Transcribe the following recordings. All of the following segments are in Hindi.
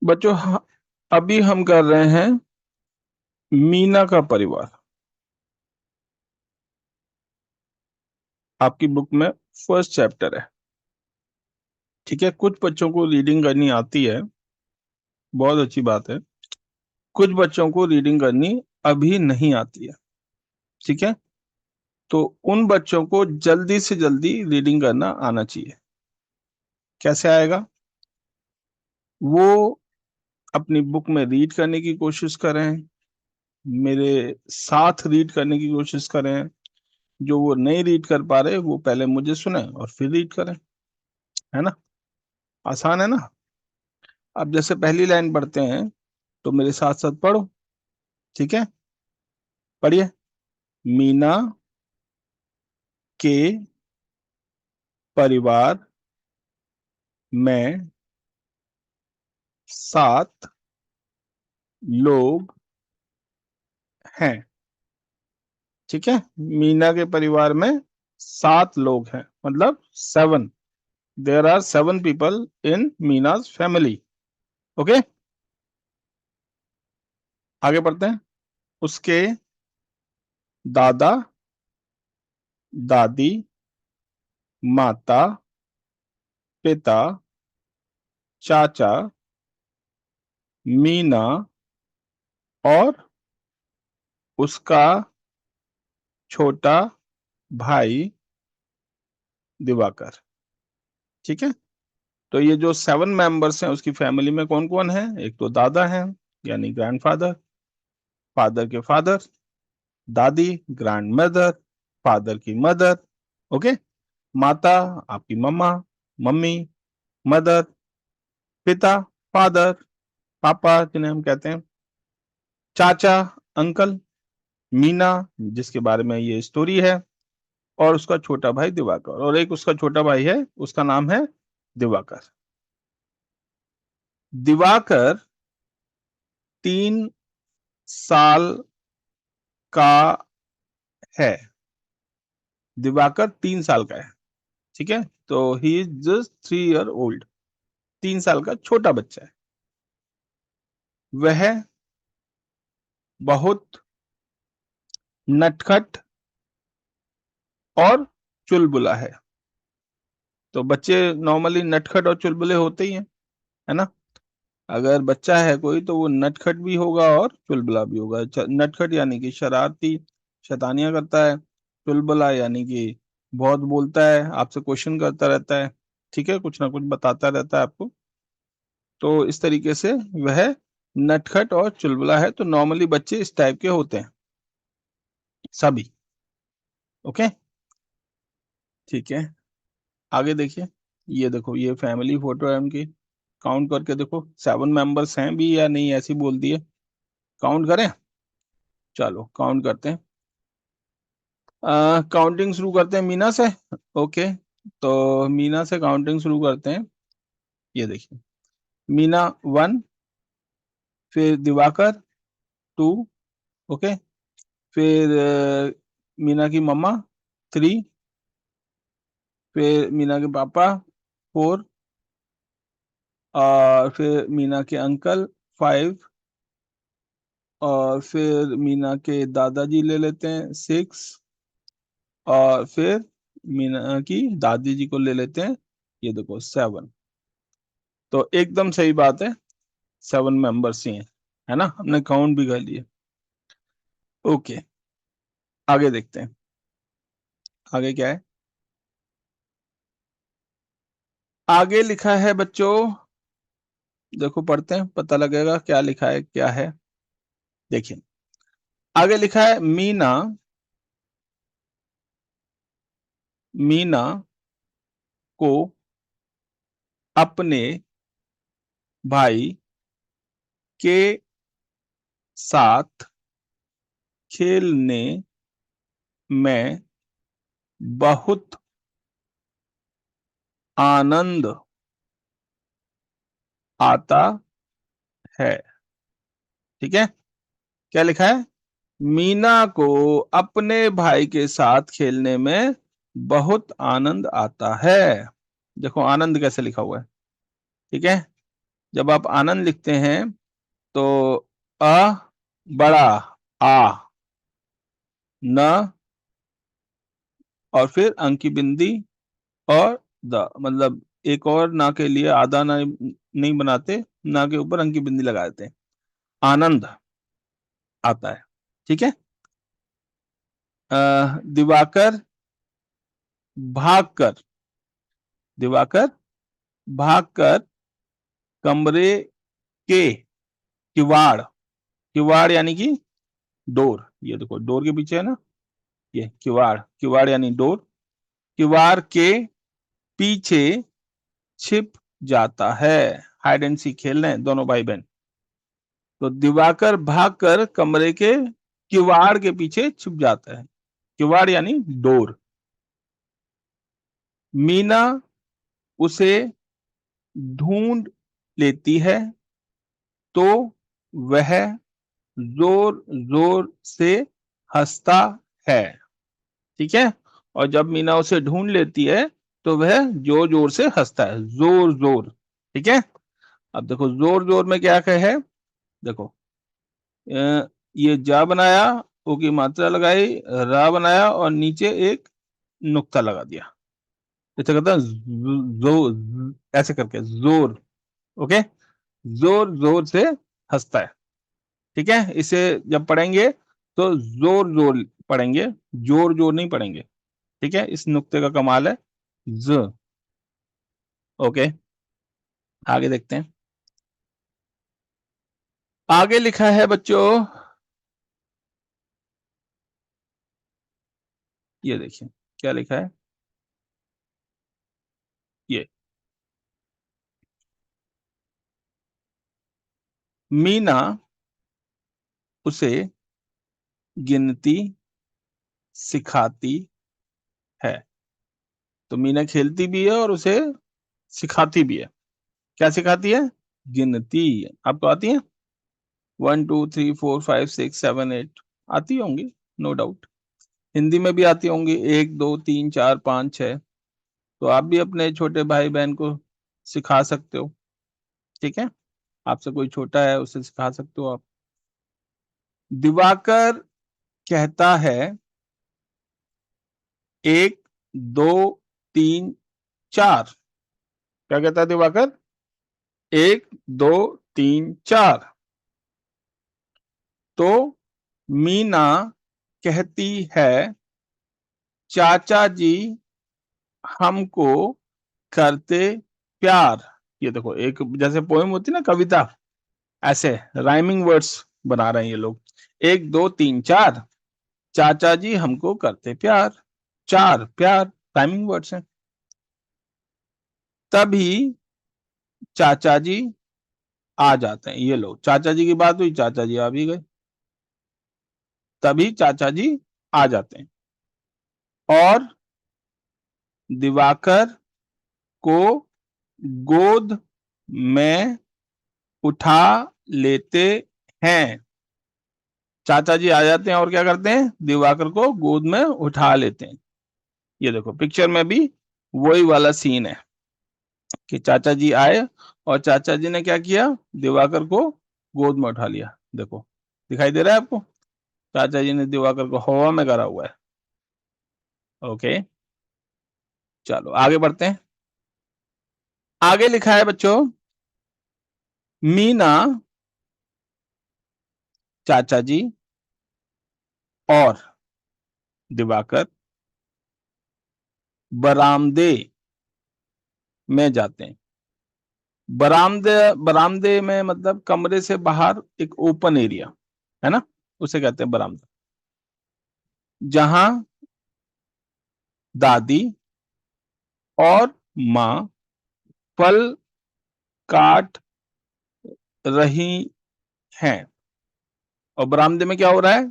बच्चों अभी हम कर रहे हैं मीना का परिवार। आपकी बुक में फर्स्ट चैप्टर है। ठीक है, कुछ बच्चों को रीडिंग करनी आती है, बहुत अच्छी बात है। कुछ बच्चों को रीडिंग करनी अभी नहीं आती है। ठीक है, तो उन बच्चों को जल्दी से जल्दी रीडिंग करना आना चाहिए। कैसे आएगा? वो अपनी बुक में रीड करने की कोशिश करें, मेरे साथ रीड करने की कोशिश करें। जो वो नहीं रीड कर पा रहे वो पहले मुझे सुने और फिर रीड करें। है ना? आसान है ना? अब जैसे पहली लाइन पढ़ते हैं तो मेरे साथ साथ पढ़ो। ठीक है, पढ़िए। मीना के परिवार में 7 लोग हैं। ठीक है, मीना के परिवार में 7 लोग हैं, मतलब 7। There are 7 people in Meena's family. Okay, आगे बढ़ते हैं। उसके दादा दादी, माता पिता, चाचा, मीना और उसका छोटा भाई दिवाकर। ठीक है, तो ये जो 7 मेंबर्स हैं उसकी फैमिली में कौन कौन है? एक तो दादा है, यानी ग्रैंडफादर, फादर के फादर, दादी ग्रैंड मदर, फादर की मदर। ओके, माता आपकी मम्मा, मम्मी, मदर, पिता फादर, पापा जिन्हें हम कहते हैं, चाचा अंकल, मीना जिसके बारे में ये स्टोरी है, और उसका छोटा भाई दिवाकर। और एक उसका छोटा भाई है, उसका नाम है दिवाकर। दिवाकर 3 साल का है। दिवाकर 3 साल का है। ठीक है, तो he is just 3 year old. 3 साल का छोटा बच्चा है। वह बहुत नटखट और चुलबुला है। तो बच्चे नॉर्मली नटखट और चुलबुले होते ही हैं, है ना? अगर बच्चा है कोई तो वो नटखट भी होगा और चुलबुला भी होगा। नटखट यानी कि शरारती, शैतानियां करता है। चुलबुला यानी कि बहुत बोलता है, आपसे क्वेश्चन करता रहता है। ठीक है, कुछ ना कुछ बताता रहता है आपको। तो इस तरीके से वह नटखट और चुलबुला है। तो नॉर्मली बच्चे इस टाइप के होते हैं सभी। ओके, ठीक है, आगे देखिए। ये देखो, ये फैमिली फोटो है उनकी। काउंट करके देखो 7 मेंबर्स हैं भी या नहीं, ऐसी बोल दिए। काउंट करें? चलो काउंट करते हैं। काउंटिंग शुरू करते हैं मीना से। ओके, तो मीना से काउंटिंग शुरू करते हैं। ये देखिए, मीना 1, फिर दिवाकर 2। ओके, फिर मीना की मम्मा 3, फिर मीना के पापा 4, और फिर मीना के अंकल 5, और फिर मीना के दादाजी ले लेते हैं 6, और फिर मीना की दादी जी को ले लेते हैं, ये देखो 7। तो एकदम सही बात है, 7 मेंबर्स ही हैं। है ना? हमने काउंट भी कर लिए। ओके, आगे देखते हैं। आगे क्या है? आगे लिखा है बच्चों, देखो पढ़ते हैं, पता लगेगा क्या लिखा है क्या है। देखिए, आगे लिखा है मीना मीना को अपने भाई के साथ खेलने में बहुत आनंद आता है। ठीक है, क्या लिखा है? मीना को अपने भाई के साथ खेलने में बहुत आनंद आता है। देखो आनंद कैसे लिखा हुआ है। ठीक है, जब आप आनंद लिखते हैं तो अ बड़ा, आ, न, और फिर अंक की बिंदी और द, मतलब एक और ना के लिए आधा ना नहीं बनाते, ना के ऊपर अंक की बिंदी लगा देते हैं, आनंद आता है। ठीक है। दिवाकर भागकर, दिवाकर भागकर कमरे के किवाड़, किवाड़ यानी कि डोर, ये देखो डोर के पीछे है ना, ये किवाड़, किवाड़ यानी डोर, किवाड़ के पीछे छिप जाता है। हाइड एंड सीक खेल रहे हैं दोनों भाई बहन। तो दिवाकर भागकर कमरे के किवाड़ के पीछे छुप जाता है, किवाड़ यानी डोर। मीना उसे ढूंढ लेती है तो वह जोर जोर से हंसता है। ठीक है। और जब मीना उसे ढूंढ लेती है तो वह जोर जोर से हंसता है, जोर जोर। ठीक है। अब देखो जोर जोर में क्या है, देखो ये जा बनाया, ओ की मात्रा लगाई, रा बनाया और नीचे एक नुक्ता लगा दिया, इसे कहते हैं ऐसे करके जोर। ओके। जोर जोर से हंसता है। ठीक है। इसे जब पढ़ेंगे तो जोर जोर पढ़ेंगे, जोर जोर नहीं पढ़ेंगे। ठीक है। इस नुक्ते का कमाल है, ज। ओके। आगे देखते हैं। आगे लिखा है बच्चों, ये देखिए क्या लिखा है, ये मीना उसे गिनती सिखाती है। तो मीना खेलती भी है और उसे सिखाती भी है। क्या सिखाती है? गिनती। आपको आती है? 1 2 3 4 5 6 7 8 आती होंगी, नो डाउट। हिंदी में भी आती होंगी, 1 2 3 4 5 6। तो आप भी अपने छोटे भाई बहन को सिखा सकते हो। ठीक है। आपसे कोई छोटा है उसे सिखा सकते हो आप। दिवाकर कहता है 1 2 3 4। क्या कहता है दिवाकर? 1 2 3 4। तो मीना कहती है चाचा जी हमको करते प्यार। ये देखो एक जैसे पोएम होती है ना, कविता, ऐसे राइमिंग वर्ड्स बना रहे हैं ये लोग। 1 2 3 4, चाचा जी हमको करते प्यार, चार प्यार राइमिंग वर्ड्स हैं। तभी चाचा जी आ जाते हैं, ये लोग चाचा जी की बात हुई, चाचा जी आ भी गए। तभी चाचा जी आ जाते हैं और दिवाकर को गोद में उठा लेते हैं। चाचा जी आ जाते हैं और क्या करते हैं? दिवाकर को गोद में उठा लेते हैं। ये देखो पिक्चर में भी वही वाला सीन है कि चाचा जी आए और चाचा जी ने क्या किया? दिवाकर को गोद में उठा लिया। देखो दिखाई दे रहा है आपको? चाचा जी ने दिवाकर को हवा में करा हुआ है। ओके। चलो आगे बढ़ते हैं। आगे लिखा है बच्चों, मीना चाचा जी और दिवाकर बरामदे में जाते हैं। बरामदे, बरामदे में मतलब कमरे से बाहर एक ओपन एरिया है ना, उसे कहते हैं बरामदा। जहां दादी और माँ फल काट रही हैं। और बरामदे में क्या हो रहा है?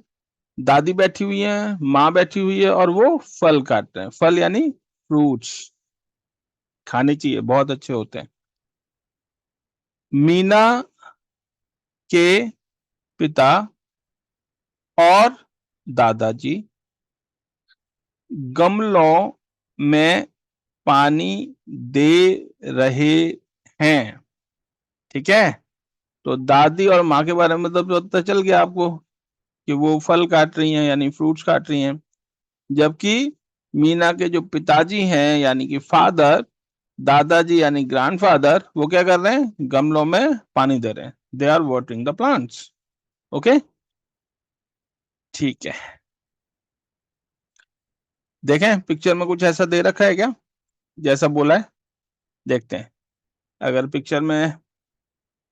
दादी बैठी हुई है, माँ बैठी हुई है और वो फल काट रहे हैं। फल यानी फ्रूट्स, खाने चाहिए, बहुत अच्छे होते हैं। मीना के पिता और दादाजी गमलों में पानी दे रहे हैं। ठीक है, तो दादी और माँ के बारे में तो पता चल गया आपको कि वो फल काट रही हैं यानी फ्रूट्स काट रही हैं, जबकि मीना के जो पिताजी हैं यानी कि फादर, दादाजी यानी ग्रैंडफादर, वो क्या कर रहे हैं, गमलों में पानी दे रहे हैं, they are watering the plants. Okay, ठीक है। देखें पिक्चर में कुछ ऐसा दे रखा है क्या जैसा बोला है, देखते हैं। अगर पिक्चर में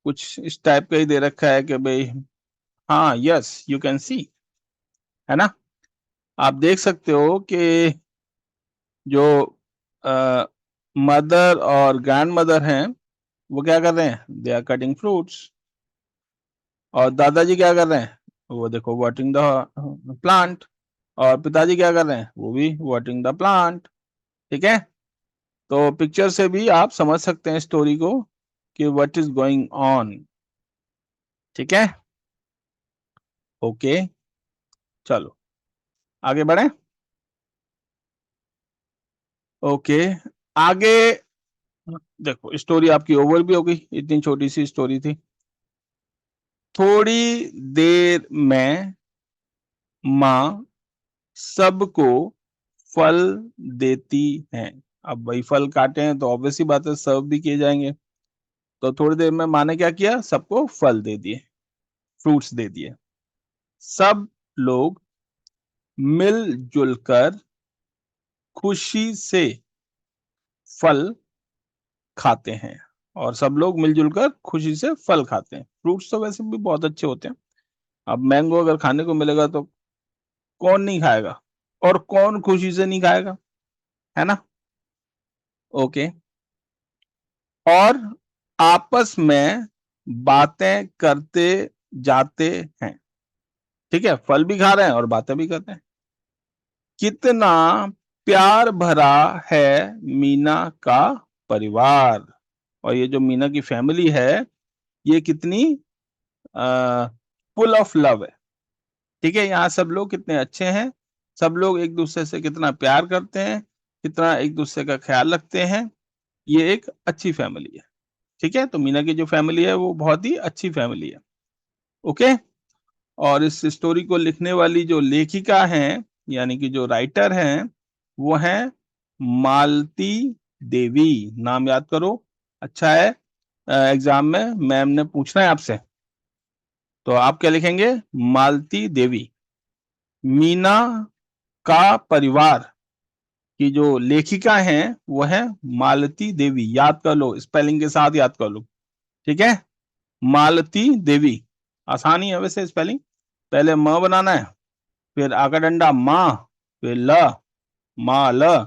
कुछ इस टाइप का ही दे रखा है कि भाई, हाँ, यस यू कैन सी, है ना, आप देख सकते हो कि जो मदर और ग्रैंड मदर हैं वो क्या कर रहे हैं, दे आर कटिंग फ्रूट्स, और दादाजी क्या कर रहे हैं, वो देखो वाटरिंग द प्लांट, और पिताजी क्या कर रहे हैं, वो भी वाटरिंग द प्लांट। ठीक है, तो पिक्चर से भी आप समझ सकते हैं स्टोरी को कि व्हाट इज गोइंग ऑन। ठीक है, ओके, चलो आगे बढ़े। ओके, आगे देखो, स्टोरी आपकी ओवर भी हो गई, इतनी छोटी सी स्टोरी थी। थोड़ी देर में माँ सबको फल देती हैं। अब वही फल काटे हैं तो ऑब्वियसली बात है सर्व भी किए जाएंगे, तो थोड़ी देर में माँ ने क्या किया, सबको फल दे दिए, फ्रूट्स दे दिए। सब लोग मिलजुल कर खुशी से फल खाते हैं, और सब लोग मिलजुल कर खुशी से फल खाते हैं। फ्रूट्स तो वैसे भी बहुत अच्छे होते हैं, अब मैंगो अगर खाने को मिलेगा तो कौन नहीं खाएगा, और कौन खुशी से नहीं खाएगा, है ना। ओके, और आपस में बातें करते जाते हैं। ठीक है, फल भी खा रहे हैं और बातें भी करते हैं। कितना प्यार भरा है मीना का परिवार, और ये जो मीना की फैमिली है ये कितनी फुल ऑफ लव है। ठीक है, यहाँ सब लोग कितने अच्छे हैं, सब लोग एक दूसरे से कितना प्यार करते हैं, कितना एक दूसरे का ख्याल रखते हैं, ये एक अच्छी फैमिली है। ठीक है, तो मीना की जो फैमिली है वो बहुत ही अच्छी फैमिली है। ओके, और इस स्टोरी को लिखने वाली जो लेखिका हैं यानी कि जो राइटर हैं वो हैं मालती देवी। नाम याद करो, अच्छा है, एग्जाम में मैम ने पूछना है आपसे, तो आप क्या लिखेंगे, मालती देवी। मीना का परिवार की जो लेखिका हैं वो है मालती देवी, याद कर लो, स्पेलिंग के साथ याद कर लो। ठीक है, मालती देवी, आसानी है वैसे स्पेलिंग, पहले म बनाना है, फिर आका डंडा माँ, फिर ल, मा ल,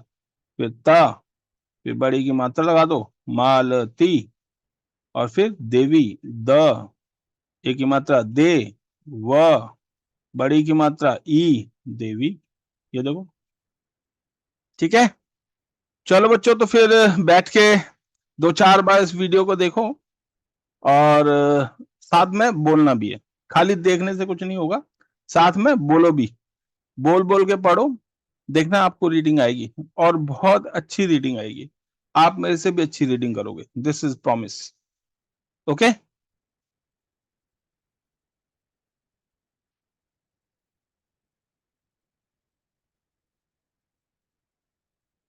फिर त, फिर बड़ी की मात्रा लगा दो, मालती, और फिर देवी, द, एक की मात्रा दे, व, बड़ी की मात्रा ई, देवी, ये देखो। ठीक है, चलो बच्चों, तो फिर बैठ के 2-4 बार इस वीडियो को देखो, और साथ में बोलना भी है, खाली देखने से कुछ नहीं होगा, साथ में बोलो भी, बोल बोल के पढ़ो, देखना आपको रीडिंग आएगी, और बहुत अच्छी रीडिंग आएगी, आप मेरे से भी अच्छी रीडिंग करोगे, दिस इज प्रॉमिस। ओके।